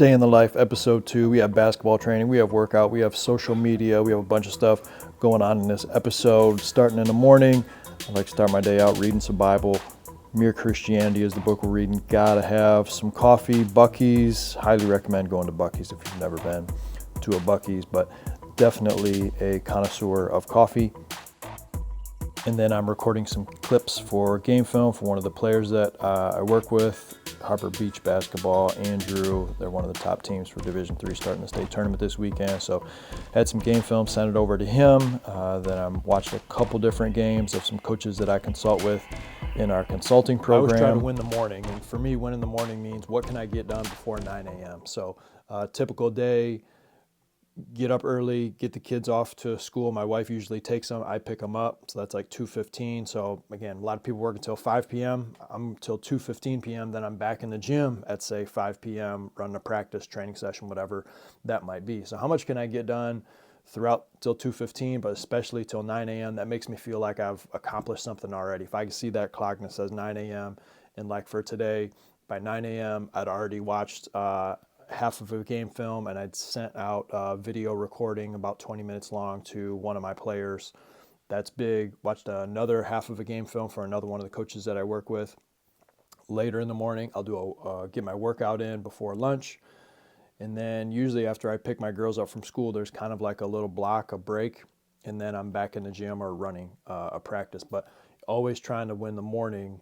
Day in the Life, episode 2. We have basketball training, we have workout, we have social media, we have a bunch of stuff going on in this episode. Starting in the morning, I like to start my day out reading some Bible. Mere Christianity is the book we're reading. Gotta have some coffee. Buc-ee's, highly recommend going to Buc-ee's if you've never been to a Buc-ee's, but definitely a connoisseur of coffee. And then I'm recording some clips for game film for one of the players that I work with, Harbor Beach Basketball, Andrew. They're one of the top teams for Division III starting the state tournament this weekend. So had some game film, sent it over to him. Then I'm watching a couple different games of some coaches that I consult with in our consulting program. I always try to win the morning. And for me, winning the morning means what can I get done before 9 a.m. So typical day, get up early, get the kids off to school. My wife usually takes them. I pick them up. So that's like 2:15. So again, a lot of people work until 5 p.m. I'm till 2:15 p.m. Then I'm back in the gym at say 5 p.m. running a practice, training session, whatever that might be. So how much can I get done throughout till 2:15, but especially till 9 a.m. That makes me feel like I've accomplished something already. If I can see that clock and it says 9 a.m. and like for today, by 9 a.m. I'd already watched half of a game film, and I'd sent out a video recording about 20 minutes long to one of my players. That's big. Watched another half of a game film for another one of the coaches that I work with. Later in the morning, I'll do get my workout in before lunch. And then usually after I pick my girls up from school, there's kind of like a little block, a break, and then I'm back in the gym or running a practice. But always trying to win the morning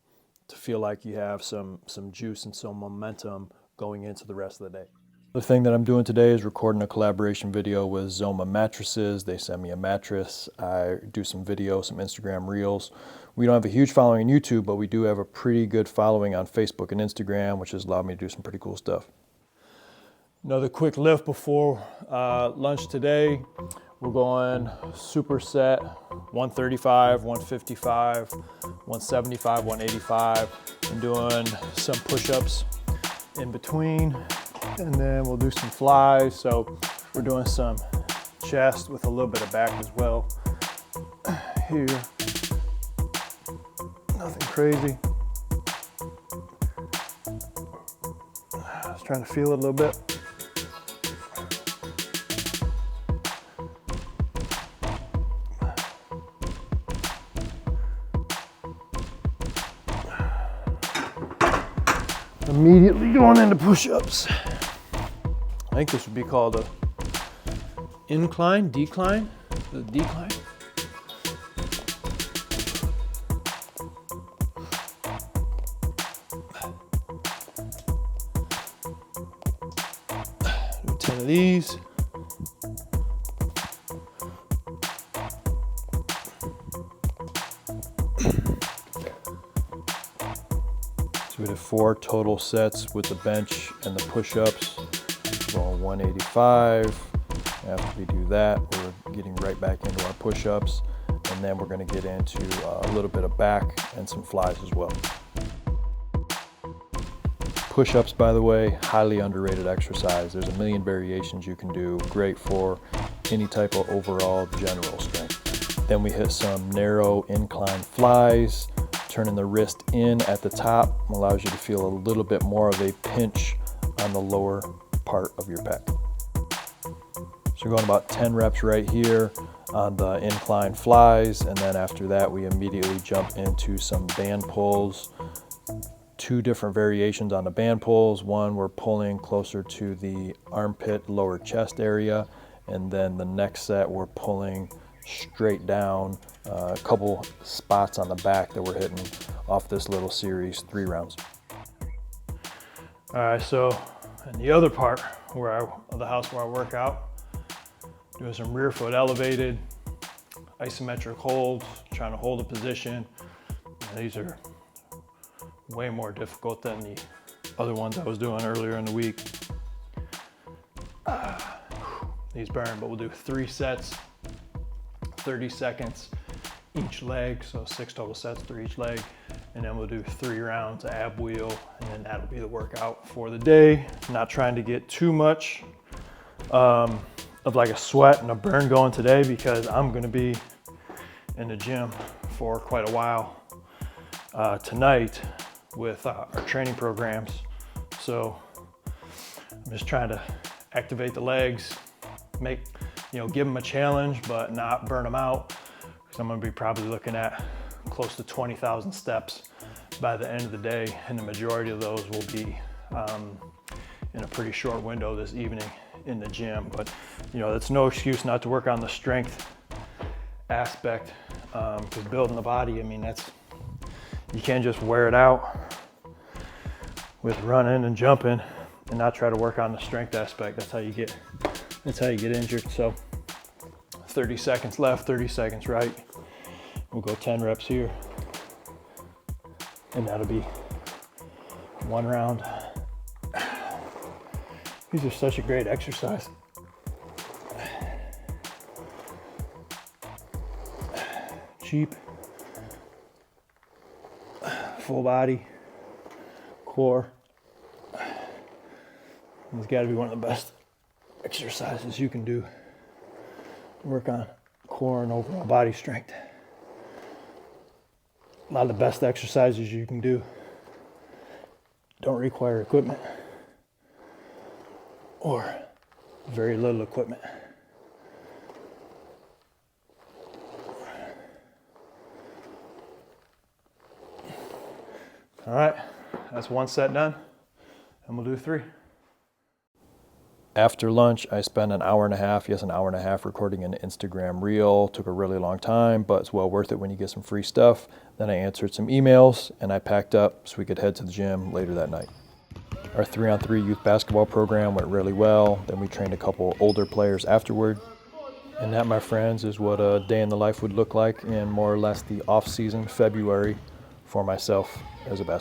to feel like you have some juice and some momentum going into the rest of the day. The thing that I'm doing today is recording a collaboration video with Zoma mattresses. They send me a mattress. I do some video, some Instagram reels. We don't have a huge following on YouTube, but we do have a pretty good following on Facebook and Instagram, which has allowed me to do some pretty cool stuff. Another quick lift before lunch today. We're going superset, 135, 155, 175, 185, and doing some push-ups in between. And then we'll do some flies. So we're doing some chest with a little bit of back as well. Here, nothing crazy. Just trying to feel it a little bit. Immediately going into push-ups. I think this would be called a incline, decline, the decline. Do 10 of these. So we did 4 total sets with the bench and the push-ups. Going 185. After we do that, we're getting right back into our push-ups, and then we're going to get into a little bit of back and some flies as well. Push-ups, by the way, highly underrated exercise. There's a million variations you can do. Great for any type of overall general strength. Then we hit some narrow incline flies, turning the wrist in at the top allows you to feel a little bit more of a pinch on the lower part of your pec. So we're going about 10 reps right here on the incline flies, and then after that we immediately jump into some band pulls. 2 different variations on the band pulls. One, we're pulling closer to the armpit, lower chest area, and then the next set we're pulling straight down, a couple spots on the back that we're hitting off this little series, 3 rounds. All right, so in the other part of the house where I work out, doing some rear foot elevated, isometric holds, trying to hold a position. And these are way more difficult than the other ones I was doing earlier in the week. These burn, but we'll do 3 sets, 30 seconds each leg, so 6 total sets through each leg. And then we'll do 3 rounds of ab wheel, and then that'll be the workout for the day. Not trying to get too much of like a sweat and a burn going today, because I'm gonna be in the gym for quite a while tonight with our training programs. So I'm just trying to activate the legs, give them a challenge, but not burn them out. Because I'm gonna be probably looking at close to 20,000 steps by the end of the day. And the majority of those will be in a pretty short window this evening in the gym. But that's no excuse not to work on the strength aspect, because building the body, I mean, you can't just wear it out with running and jumping and not try to work on the strength aspect. That's how you get injured. So 30 seconds left, 30 seconds right. We'll go 10 reps here, and that'll be one round. These are such a great exercise. Cheap, full body, core. It's got to be one of the best exercises you can do to work on core and overall body strength. A lot of the best exercises you can do don't require equipment or very little equipment. All right, that's one set done, and we'll do 3. After lunch, I spent an hour and a half recording an Instagram reel. Took a really long time, but it's well worth it when you get some free stuff. Then I answered some emails, and I packed up so we could head to the gym later that night. Our 3-on-3 youth basketball program went really well. Then we trained a couple older players afterward. And that, my friends, is what a day in the life would look like in more or less the off-season February for myself as a basketball